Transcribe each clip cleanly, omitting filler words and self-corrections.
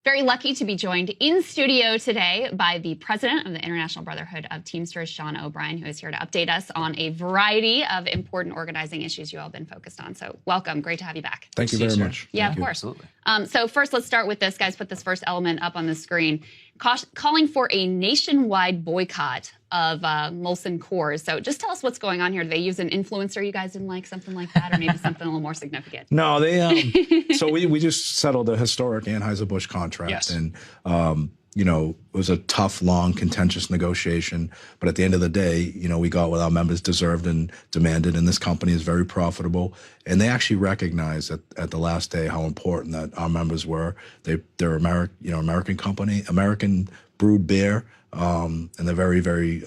Very lucky to be joined in studio today by the president of the International Brotherhood of Teamsters, Sean O'Brien, who is here to update us on a variety of important organizing issues you all have been focused on. So welcome. Great to have you back. Thank you very much. Yeah, Thank of you. course. Absolutely. So first, let's start with this. Guys, put this first element up on the screen. Calling for a nationwide boycott of Molson Coors. So just tell us what's going on here. Do they use an influencer you guys didn't like, something like that, or maybe something a little more significant? No, they. So we just settled a historic Anheuser-Busch contract, Yes. and you know, it was a tough, long, contentious negotiation. But at the end of the day, you know, we got what our members deserved and demanded, and this company is very profitable. And they actually recognized at the last day how important that our members were. They're American company, American brewed beer, and they're very, very.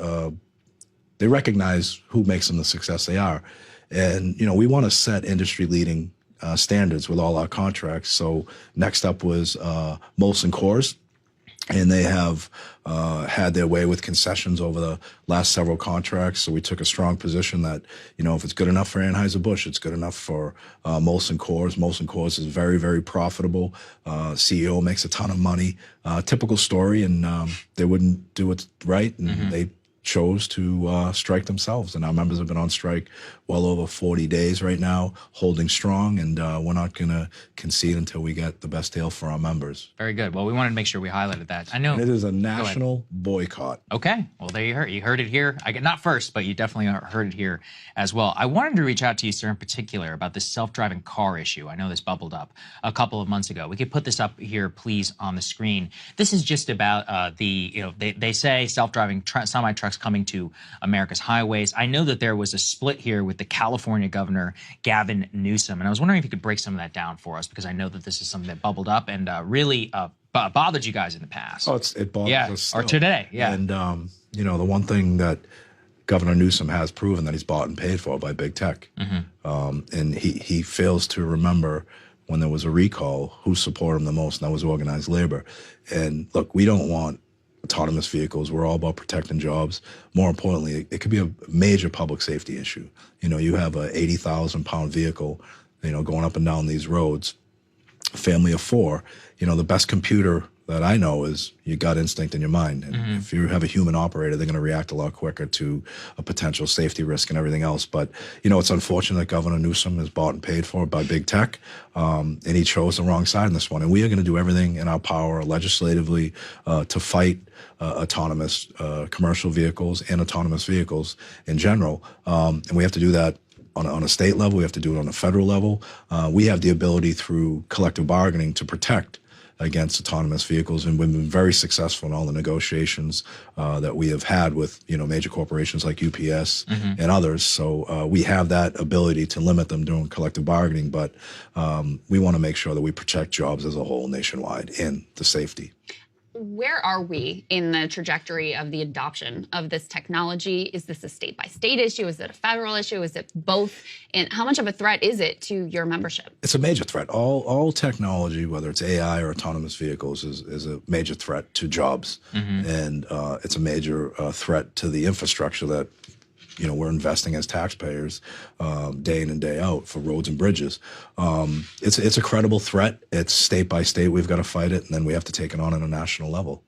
They recognize who makes them the success they are, and you know, we want to set industry-leading standards with all our contracts. So next up was Molson Coors. And they have had their way with concessions over the last several contracts. So we took a strong position that, you know, if it's good enough for Anheuser-Busch, it's good enough for Molson Coors. Molson Coors is very, very profitable. CEO makes a ton of money. Typical story, and they wouldn't do it right, and they chose to strike themselves. And our members have been on strike well over 40 days right now, holding strong, and we're not going to concede until we get the best deal for our members. Very good. Well, we wanted to make sure we highlighted that. I know. And it is a national boycott. Okay. Well, there you heard. You heard it here. Not first, but you definitely heard it here as well. I wanted to reach out to you, sir, in particular about this self-driving car issue. I know this bubbled up a couple of months ago. We could put this up here, please, on the screen. This is just about they say self-driving semi-trucks coming to America's highways. I know that there was a split here with the California governor, Gavin Newsom, and I was wondering if you could break some of that down for us, because I know that this is something that bubbled up and really bothered you guys in the past. Oh, it bothers us still. Or today, yeah. And, you know, the one thing that Governor Newsom has proven that he's bought and paid for by big tech. And he fails to remember when there was a recall who supported him the most, and that was organized labor. And look, we don't want autonomous vehicles. We're all about protecting jobs. More importantly, it could be a major public safety issue. You know, you have a 80,000-pound vehicle, you know, going up and down these roads, family of four. You know, the best computer that I know is your gut instinct in your mind. And if you have a human operator, they're going to react a lot quicker to a potential safety risk and everything else. But, you know, it's unfortunate that Governor Newsom is bought and paid for by big tech, and he chose the wrong side in this one. And we are going to do everything in our power legislatively to fight autonomous commercial vehicles and autonomous vehicles in general. And we have to do that on a state level. We have to do it on a federal level. We have the ability through collective bargaining to protect against autonomous vehicles, and we've been very successful in all the negotiations that we have had with, you know, major corporations like UPS and others. So we have that ability to limit them during collective bargaining, but we want to make sure that we protect jobs as a whole nationwide and the safety. Where are we in the trajectory of the adoption of this technology? Is this a state-by-state issue? Is it a federal issue? Is it both? And how much of a threat is it to your membership? It's a major threat. All technology, whether it's AI or autonomous vehicles, is a major threat to jobs. And it's a major threat to the infrastructure that, you know, we're investing as taxpayers day in and day out for roads and bridges. It's a credible threat. It's state by state. We've got to fight it, and then we have to take it on a national level.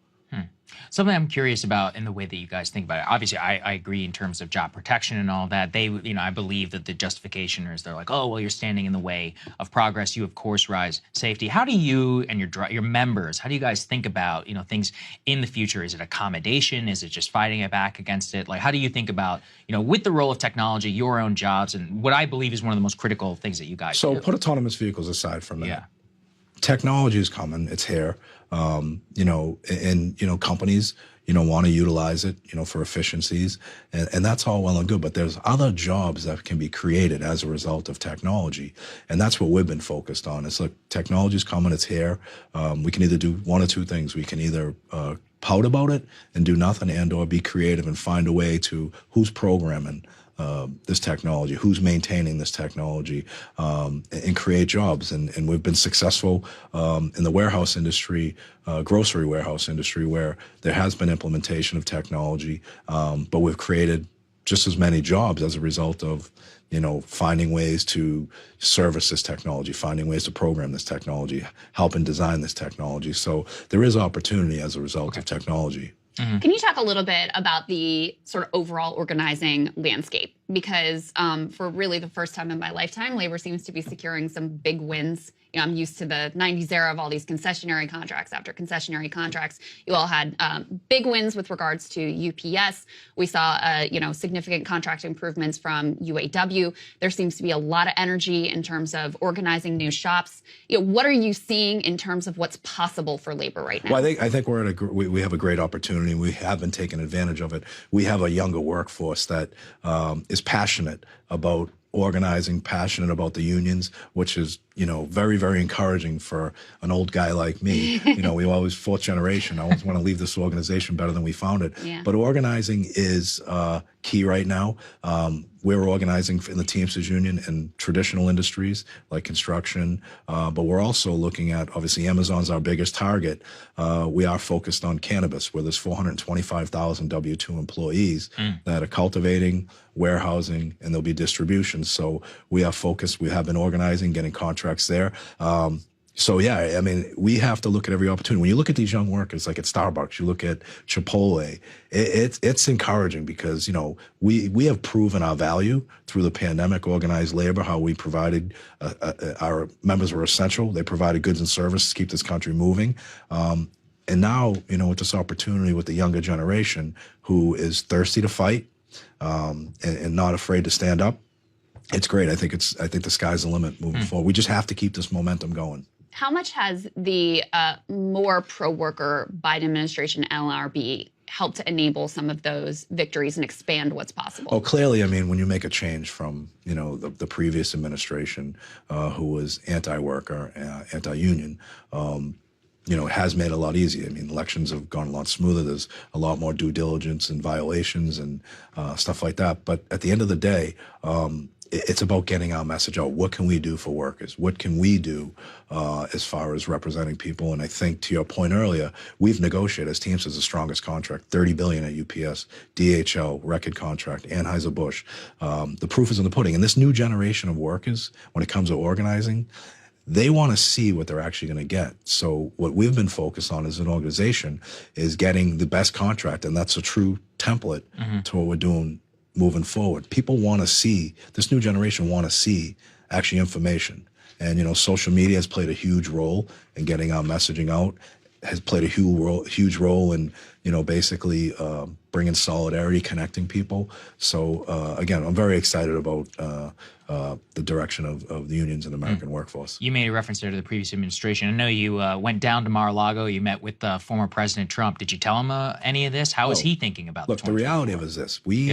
Something I'm curious about in the way that you guys think about it. Obviously, I agree in terms of job protection and all that. They, you know, I believe that the justification is they're like, oh, well, you're standing in the way of progress. You, of course, rise safety. How do you and your members, how do you guys think about, you know, things in the future? Is it accommodation? Is it just fighting it back against it? Like, how do you think about, you know, with the role of technology, your own jobs, and what I believe is one of the most critical things that you guys do? So put autonomous vehicles aside from that. Yeah. Technology is coming. It's here. You know, and, you know, companies, you know, want to utilize it, you know, for efficiencies, and that's all well and good. But there's other jobs that can be created as a result of technology, and that's what we've been focused on. It's like technology's coming. It's here. We can either do one or two things. We can either pout about it and do nothing, and/or be creative and find a way to who's programming this technology, who's maintaining this technology, and create jobs. And we've been successful in the warehouse industry, grocery warehouse industry, where there has been implementation of technology, but we've created just as many jobs as a result of, finding ways to service this technology, finding ways to program this technology, helping design this technology. So there is opportunity as a result of technology. Can you talk a little bit about the sort of overall organizing landscape? Because for really the first time in my lifetime, labor seems to be securing some big wins. I'm used to the 90s era of all these concessionary contracts after concessionary contracts. You all had big wins with regards to UPS. We saw, significant contract improvements from UAW. There seems to be a lot of energy in terms of organizing new shops. What are you seeing in terms of what's possible for labor right now? Well, I think we're at we have a great opportunity. We have been taking advantage of it. We have a younger workforce that is passionate about organizing, passionate about the unions, which is, very, very encouraging for an old guy like me. We always fourth generation. I always want to leave this organization better than we found it. Yeah. But organizing is key right now. We're organizing in the Teamsters Union in traditional industries like construction, but we're also looking at, obviously, Amazon's our biggest target. We are focused on cannabis, where there's 425,000 W-2 employees that are cultivating, warehousing, and there'll be distribution. So we are focused. We have been organizing, getting contracts there. So yeah, I mean, we have to look at every opportunity. When you look at these young workers, like at Starbucks, you look at Chipotle, it's encouraging because, we have proven our value through the pandemic, organized labor, how we provided, our members were essential. They provided goods and services to keep this country moving. And now, with this opportunity with the younger generation who is thirsty to fight, and not afraid to stand up, it's great. I think the sky's the limit moving forward. We just have to keep this momentum going. How much has the more pro-worker Biden administration LRB helped to enable some of those victories and expand what's possible? Oh, clearly, I mean, when you make a change from, the previous administration who was anti-worker, anti-union, it has made it a lot easier. I mean, elections have gone a lot smoother. There's a lot more due diligence and violations and stuff like that. But at the end of the day, it's about getting our message out. What can we do for workers? What can we do as far as representing people? And I think, to your point earlier, we've negotiated as Teamsters the strongest contract, $30 billion at UPS, DHL, record contract, Anheuser-Busch. The proof is in the pudding. And this new generation of workers, when it comes to organizing, they want to see what they're actually going to get. So what we've been focused on as an organization is getting the best contract, and that's a true template to what we're doing moving forward. People want to see, this new generation want to see actually information. And, social media has played a huge role in getting our messaging out, has played a huge role in, basically bringing solidarity, connecting people. So, again, I'm very excited about the direction of the unions in the American workforce. You made a reference there to the previous administration. I know you went down to Mar-a-Lago. You met with former President Trump. Did you tell him any of this? How is he thinking about Look, the reality of it is this. We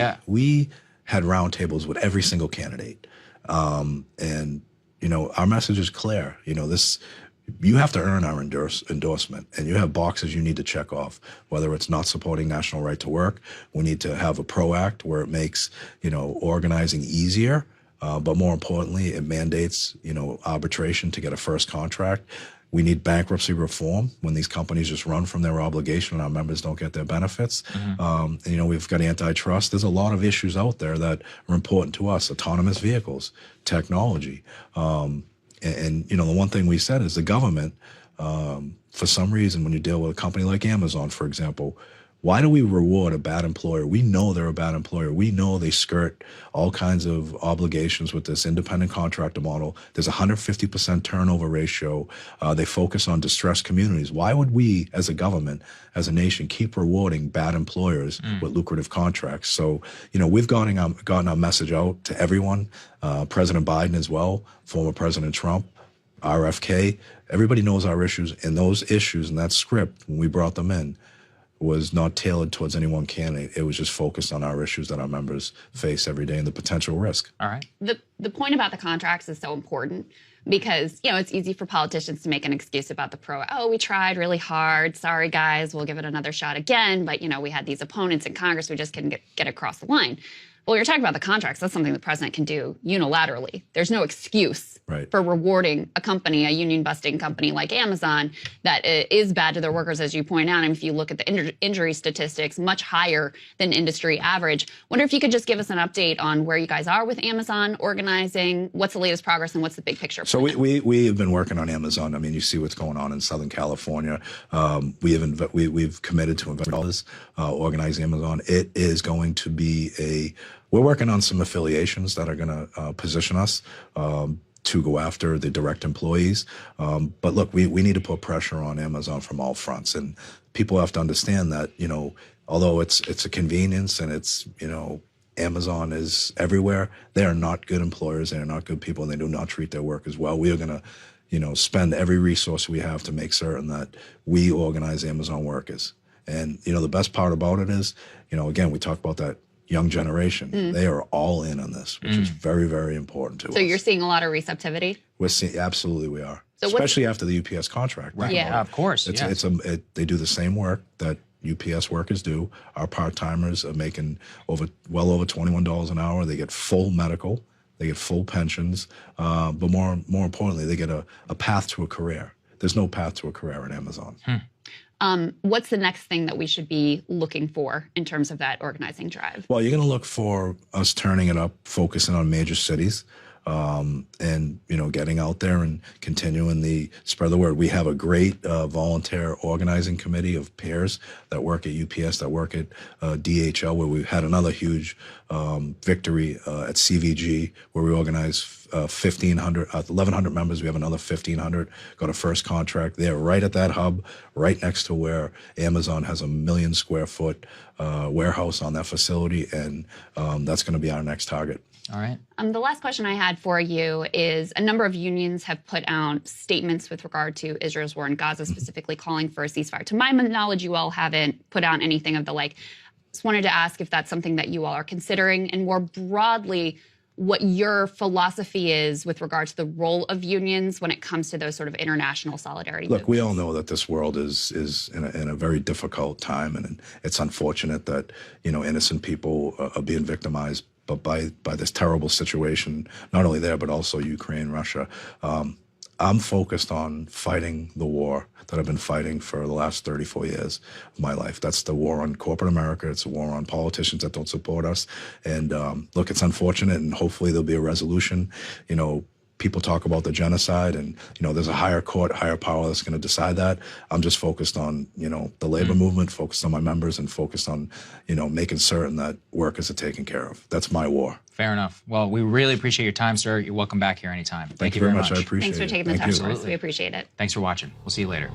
had roundtables with every single candidate. And, our message is clear. You have to earn our endorsement, and you have boxes you need to check off, whether it's not supporting national right to work. We need to have a PRO Act where it makes, organizing easier. But more importantly, it mandates, arbitration to get a first contract. We need bankruptcy reform when these companies just run from their obligation and our members don't get their benefits. And, we've got antitrust. There's a lot of issues out there that are important to us. Autonomous vehicles, technology. And the one thing we said is the government, for some reason, when you deal with a company like Amazon, for example, why do we reward a bad employer? We know they're a bad employer. We know they skirt all kinds of obligations with this independent contractor model. There's 150% turnover ratio. They focus on distressed communities. Why would we, as a government, as a nation, keep rewarding bad employers with lucrative contracts? So, we've gotten our message out to everyone, President Biden as well, former President Trump, RFK. Everybody knows our issues, and those issues and that script, when we brought them in, was not tailored towards any one candidate. It was just focused on our issues that our members face every day and the potential risk. All right. The point about the contracts is so important because, it's easy for politicians to make an excuse about the pro. Oh, we tried really hard. Sorry, guys, we'll give it another shot again. But, we had these opponents in Congress. We just couldn't get across the line. Well, you're talking about the contracts. That's something the president can do unilaterally. There's no excuse Right. for rewarding a company, a union busting company like Amazon, that is bad to their workers, as you point out. And if you look at the injury statistics, much higher than industry average. Wonder if you could just give us an update on where you guys are with Amazon organizing, what's the latest progress, and what's the big picture? So we have been working on Amazon. I mean, you see what's going on in Southern California. We've committed to invest dollars organizing Amazon. It is going to be we're working on some affiliations that are going to position us to go after the direct employees. But look, we need to put pressure on Amazon from all fronts, and people have to understand that, although it's a convenience and it's, Amazon is everywhere, they are not good employers. They are not good people, and they do not treat their workers well. We are going to, spend every resource we have to make certain that we organize Amazon workers. And, the best part about it is, again, we talk about that young generation. They are all in on this, which is very, very important to us. So you're seeing a lot of receptivity? We're seeing, absolutely we are. So especially after the UPS contract. Right. Yeah, of course. They do the same work that UPS workers do. Our part-timers are making well over $21 an hour. They get full medical, they get full pensions, but more importantly, they get a path to a career. There's no path to a career at Amazon. What's the next thing that we should be looking for in terms of that organizing drive? Well, you're going to look for us turning it up, focusing on major cities, and getting out there and continuing the spread the word. We have a great volunteer organizing committee of peers that work at UPS, that work at DHL, where we've had another huge victory at CVG, where we organized 1,100 members. We have another 1,500 got a first contract. They're right at that hub, right next to where Amazon has a 1 million square foot warehouse on that facility, and that's going to be our next target. All right. The last question I had for you is, a number of unions have put out statements with regard to Israel's war in Gaza, specifically calling for a ceasefire. To my knowledge, you all haven't put out anything of the like. Just wanted to ask if that's something that you all are considering, and more broadly, what your philosophy is with regard to the role of unions when it comes to those sort of international solidarity Look, movements. we all know that this world is in a very difficult time, and it's unfortunate that, innocent people are being victimized but by this terrible situation, not only there, but also Ukraine, Russia. I'm focused on fighting the war that I've been fighting for the last 34 years of my life. That's the war on corporate America. It's a war on politicians that don't support us. And look, it's unfortunate, and hopefully there'll be a resolution. People talk about the genocide, and there's a higher court, higher power that's going to decide that. I'm just focused on the labor movement, focused on my members, and focused on making certain that workers are taken care of. That's my war. Fair enough. Well, we really appreciate your time, sir. You're welcome back here anytime. Thank you very much. I appreciate it. Thanks for taking the time for us. We appreciate it. Thanks for watching. We'll see you later.